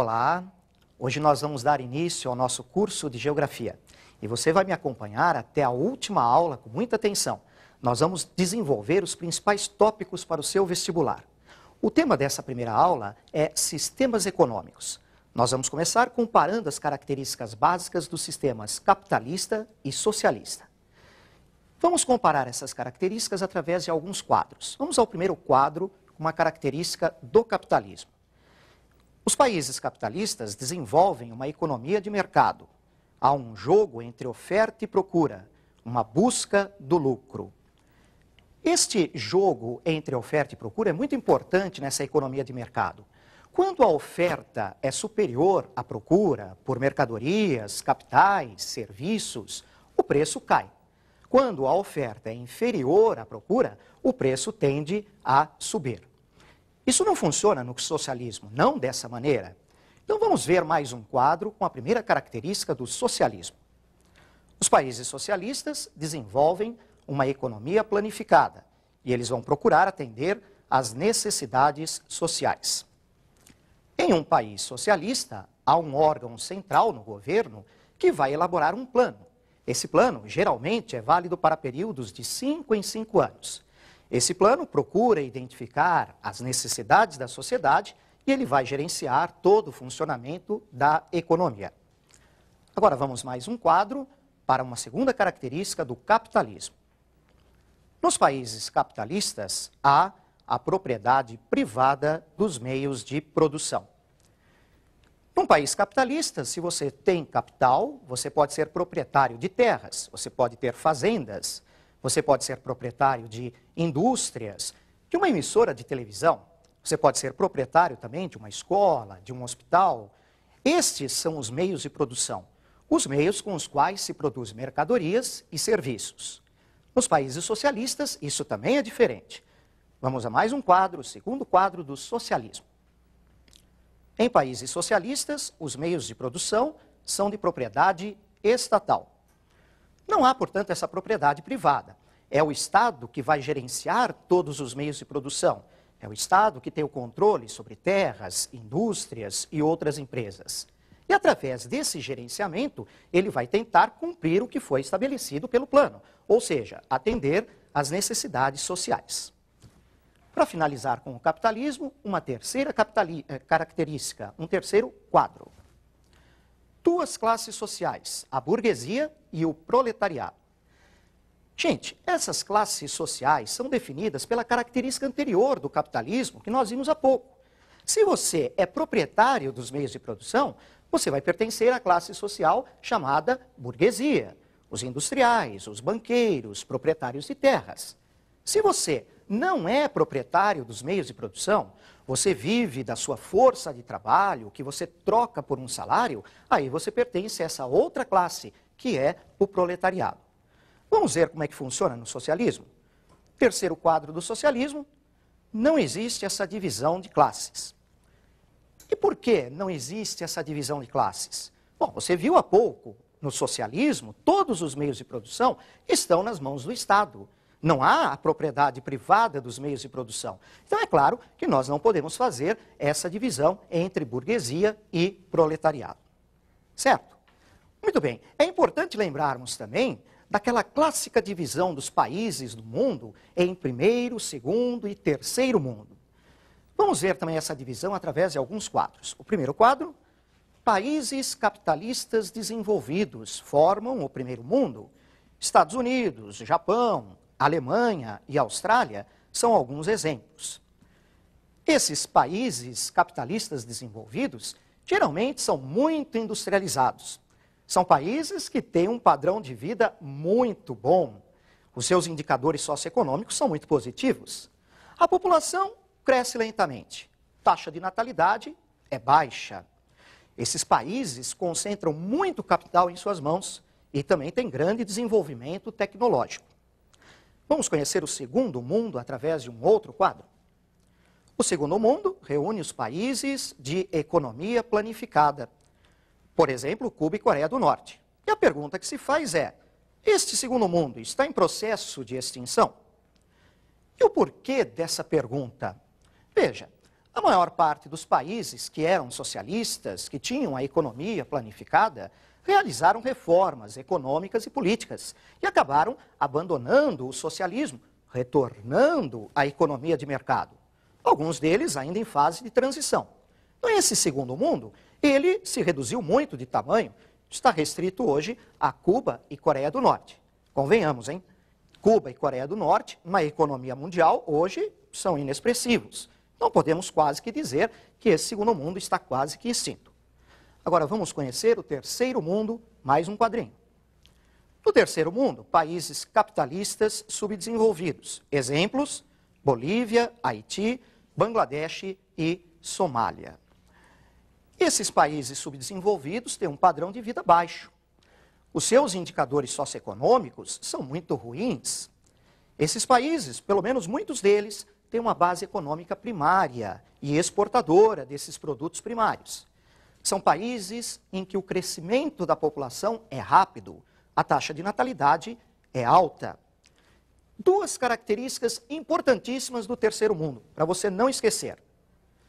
Olá, hoje nós vamos dar início ao nosso curso de Geografia e você vai me acompanhar até a última aula com muita atenção. Nós vamos desenvolver os principais tópicos para o seu vestibular. O tema dessa primeira aula é Sistemas Econômicos. Nós vamos começar comparando as características básicas dos sistemas capitalista e socialista. Vamos comparar essas características através de alguns quadros. Vamos ao primeiro quadro, uma característica do capitalismo. Os países capitalistas desenvolvem uma economia de mercado. Há um jogo entre oferta e procura, uma busca do lucro. Este jogo entre oferta e procura é muito importante nessa economia de mercado. Quando a oferta é superior à procura por mercadorias, capitais, serviços, o preço cai. Quando a oferta é inferior à procura, o preço tende a subir. Isso não funciona no socialismo, não dessa maneira. Então vamos ver mais um quadro com a primeira característica do socialismo. Os países socialistas desenvolvem uma economia planificada e eles vão procurar atender às necessidades sociais. Em um país socialista, há um órgão central no governo que vai elaborar um plano. Esse plano, geralmente, é válido para períodos de 5 em 5 anos. Esse plano procura identificar as necessidades da sociedade e ele vai gerenciar todo o funcionamento da economia. Agora vamos mais um quadro para uma segunda característica do capitalismo. Nos países capitalistas, há a propriedade privada dos meios de produção. Num país capitalista, se você tem capital, você pode ser proprietário de terras, você pode ter fazendas, você pode ser proprietário de indústrias, de uma emissora de televisão, você pode ser proprietário também de uma escola, de um hospital. Estes são os meios de produção, os meios com os quais se produz mercadorias e serviços. Nos países socialistas, isso também é diferente. Vamos a mais um quadro, o segundo quadro do socialismo. Em países socialistas, os meios de produção são de propriedade estatal. Não há, portanto, essa propriedade privada. É o Estado que vai gerenciar todos os meios de produção. É o Estado que tem o controle sobre terras, indústrias e outras empresas. E através desse gerenciamento, ele vai tentar cumprir o que foi estabelecido pelo plano, ou seja, atender às necessidades sociais. Para finalizar com o capitalismo, uma terceira característica, um terceiro quadro. Duas classes sociais, a burguesia e o proletariado. Gente, essas classes sociais são definidas pela característica anterior do capitalismo que nós vimos há pouco. Se você é proprietário dos meios de produção, você vai pertencer à classe social chamada burguesia, os industriais, os banqueiros, proprietários de terras. Se você não é proprietário dos meios de produção, você vive da sua força de trabalho, que você troca por um salário, aí você pertence a essa outra classe, que é o proletariado. Vamos ver como é que funciona no socialismo? Terceiro quadro do socialismo, não existe essa divisão de classes. E por que não existe essa divisão de classes? Bom, você viu há pouco, no socialismo, todos os meios de produção estão nas mãos do Estado. Não há a propriedade privada dos meios de produção. Então é claro que nós não podemos fazer essa divisão entre burguesia e proletariado. Certo? Muito bem. É importante lembrarmos também daquela clássica divisão dos países do mundo em primeiro, segundo e terceiro mundo. Vamos ver também essa divisão através de alguns quadros. O primeiro quadro, países capitalistas desenvolvidos formam o primeiro mundo. Estados Unidos, Japão, Alemanha e Austrália são alguns exemplos. Esses países capitalistas desenvolvidos geralmente são muito industrializados. São países que têm um padrão de vida muito bom. Os seus indicadores socioeconômicos são muito positivos. A população cresce lentamente. Taxa de natalidade é baixa. Esses países concentram muito capital em suas mãos e também têm grande desenvolvimento tecnológico. Vamos conhecer o segundo mundo através de um outro quadro? O segundo mundo reúne os países de economia planificada. Por exemplo, Cuba e Coreia do Norte. E a pergunta que se faz é, este segundo mundo está em processo de extinção? E o porquê dessa pergunta? Veja, A maior parte dos países que eram socialistas, que tinham a economia planificada, realizaram reformas econômicas e políticas e acabaram abandonando o socialismo, retornando à economia de mercado. Alguns deles ainda em fase de transição. Nesse segundo mundo, ele se reduziu muito de tamanho, está restrito hoje a Cuba e Coreia do Norte. Convenhamos, hein? Cuba e Coreia do Norte, na economia mundial, hoje são inexpressivos. Não podemos quase que dizer que esse segundo mundo está quase que extinto. Agora vamos conhecer o terceiro mundo, mais um quadrinho. No terceiro mundo, países capitalistas subdesenvolvidos. Exemplos: Bolívia, Haiti, Bangladesh e Somália. Esses países subdesenvolvidos têm um padrão de vida baixo. Os seus indicadores socioeconômicos são muito ruins. Esses países, pelo menos muitos deles, têm uma base econômica primária e exportadora desses produtos primários. São países em que o crescimento da população é rápido, a taxa de natalidade é alta. Duas características importantíssimas do terceiro mundo, para você não esquecer.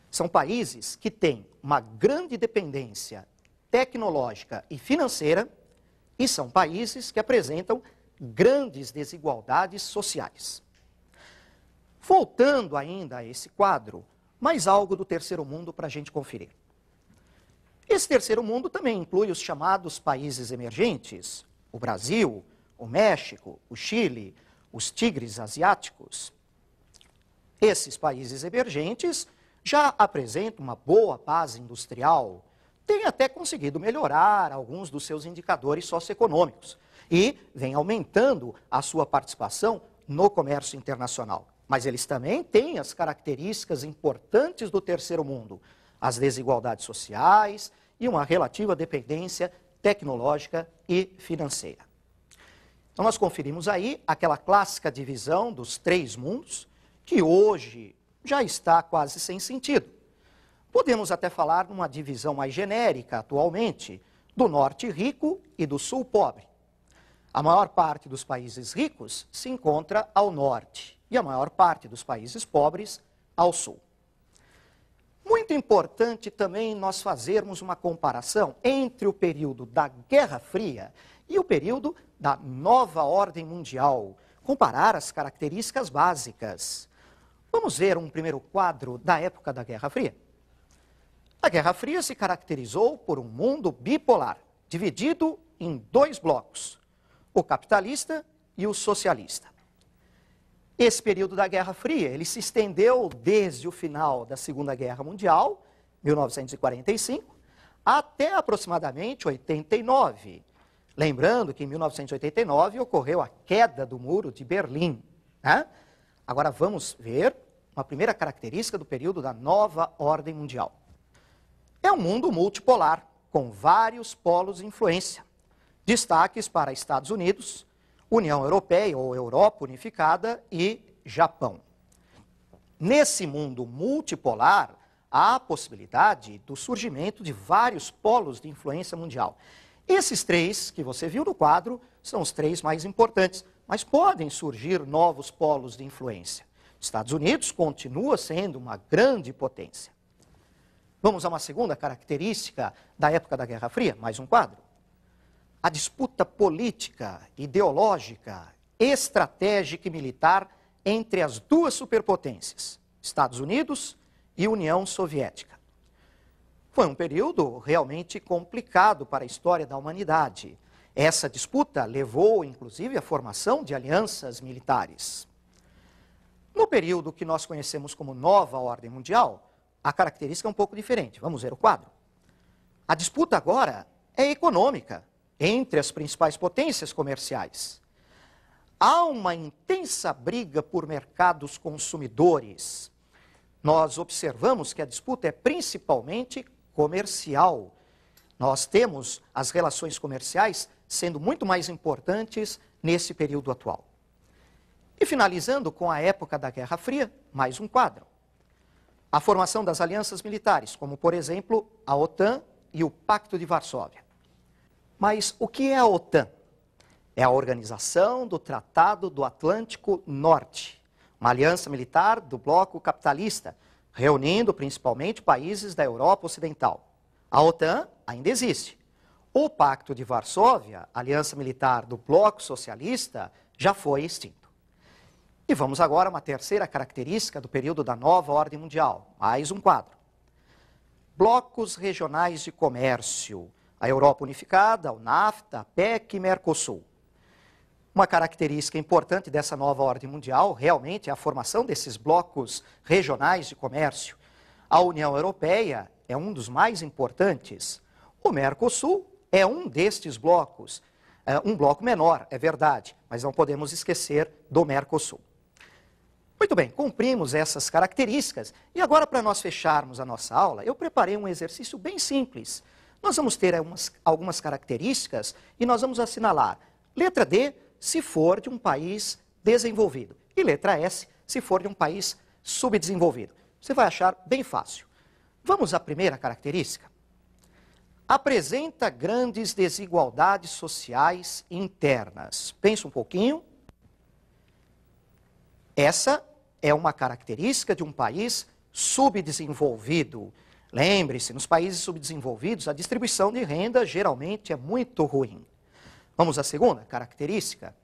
São países que têm uma grande dependência tecnológica e financeira e são países que apresentam grandes desigualdades sociais. Voltando ainda a esse quadro, mais algo do terceiro mundo para a gente conferir. Esse terceiro mundo também inclui os chamados países emergentes, o Brasil, o México, o Chile, os tigres asiáticos. Esses países emergentes já apresentam uma boa base industrial, têm até conseguido melhorar alguns dos seus indicadores socioeconômicos e vem aumentando a sua participação no comércio internacional. Mas eles também têm as características importantes do terceiro mundo, as desigualdades sociais e uma relativa dependência tecnológica e financeira. Então nós conferimos aí aquela clássica divisão dos três mundos, que hoje já está quase sem sentido. Podemos até falar numa divisão mais genérica atualmente, do norte rico e do sul pobre. A maior parte dos países ricos se encontra ao norte e a maior parte dos países pobres ao sul. Muito importante também nós fazermos uma comparação entre o período da Guerra Fria e o período da nova ordem mundial, comparar as características básicas. Vamos ver um primeiro quadro da época da Guerra Fria. A Guerra Fria se caracterizou por um mundo bipolar, dividido em dois blocos, o capitalista e o socialista. Esse período da Guerra Fria, ele se estendeu desde o final da Segunda Guerra Mundial, 1945, até aproximadamente 89. Lembrando que em 1989 ocorreu a queda do Muro de Berlim, né? Agora vamos ver uma primeira característica do período da nova ordem mundial. É um mundo multipolar, com vários polos de influência. Destaques para Estados Unidos, União Europeia ou Europa Unificada e Japão. Nesse mundo multipolar, há a possibilidade do surgimento de vários polos de influência mundial. Esses três que você viu no quadro são os três mais importantes, mas podem surgir novos polos de influência. Estados Unidos continua sendo uma grande potência. Vamos a uma segunda característica da época da Guerra Fria, mais um quadro. A disputa política, ideológica, estratégica e militar entre as duas superpotências, Estados Unidos e União Soviética. Foi um período realmente complicado para a história da humanidade. Essa disputa levou, inclusive, à formação de alianças militares. No período que nós conhecemos como Nova Ordem Mundial, a característica é um pouco diferente. Vamos ver o quadro. A disputa agora é econômica entre as principais potências comerciais. Há uma intensa briga por mercados consumidores. Nós observamos que a disputa é principalmente comercial. Nós temos as relações comerciais sendo muito mais importantes nesse período atual. E finalizando com a época da Guerra Fria, mais um quadro. A formação das alianças militares, como por exemplo a OTAN e o Pacto de Varsóvia. Mas o que é a OTAN? É a Organização do Tratado do Atlântico Norte, uma aliança militar do bloco capitalista, reunindo principalmente países da Europa Ocidental. A OTAN ainda existe. O Pacto de Varsóvia, aliança militar do Bloco Socialista, já foi extinto. E vamos agora a uma terceira característica do período da nova ordem mundial, mais um quadro. Blocos regionais de comércio, a Europa Unificada, o NAFTA, a PEC e Mercosul. Uma característica importante dessa nova ordem mundial realmente é a formação desses blocos regionais de comércio. A União Europeia é um dos mais importantes. O Mercosul é um destes blocos. Um bloco menor, é verdade, mas não podemos esquecer do Mercosul. Muito bem, cumprimos essas características e agora, para nós fecharmos a nossa aula, eu preparei um exercício bem simples. Nós vamos ter algumas características e nós vamos assinalar letra D se for de um país desenvolvido e letra S se for de um país subdesenvolvido. Você vai achar bem fácil. Vamos à primeira característica? Apresenta grandes desigualdades sociais internas. Pensa um pouquinho. Essa é uma característica de um país subdesenvolvido. Lembre-se, nos países subdesenvolvidos, a distribuição de renda geralmente é muito ruim. Vamos à segunda característica.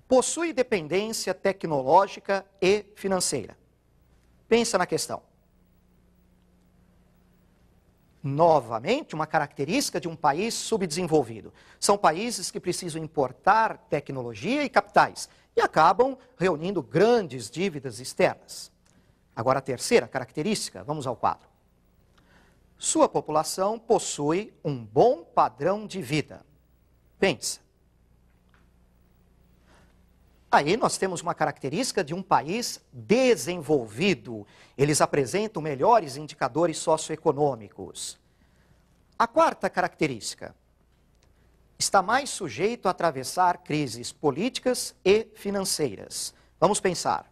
Possui dependência tecnológica e financeira. Pensa na questão. Novamente, uma característica de um país subdesenvolvido. São países que precisam importar tecnologia e capitais e acabam reunindo grandes dívidas externas. Agora, a terceira característica, vamos ao quadro. Sua população possui um bom padrão de vida. Pensa. Aí nós temos uma característica de um país desenvolvido. Eles apresentam melhores indicadores socioeconômicos. A quarta característica. Está mais sujeito a atravessar crises políticas e financeiras. Vamos pensar.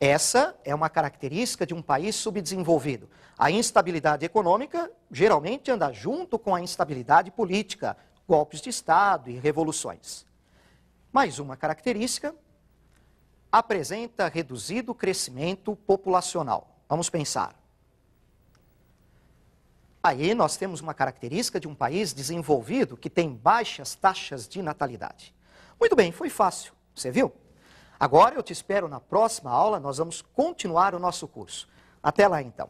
Essa é uma característica de um país subdesenvolvido. A instabilidade econômica geralmente anda junto com a instabilidade política, golpes de Estado e revoluções. Mais uma característica, apresenta reduzido crescimento populacional. Vamos pensar. Aí nós temos uma característica de um país desenvolvido que tem baixas taxas de natalidade. Muito bem, foi fácil, você viu? Agora eu te espero na próxima aula, nós vamos continuar o nosso curso. Até lá então.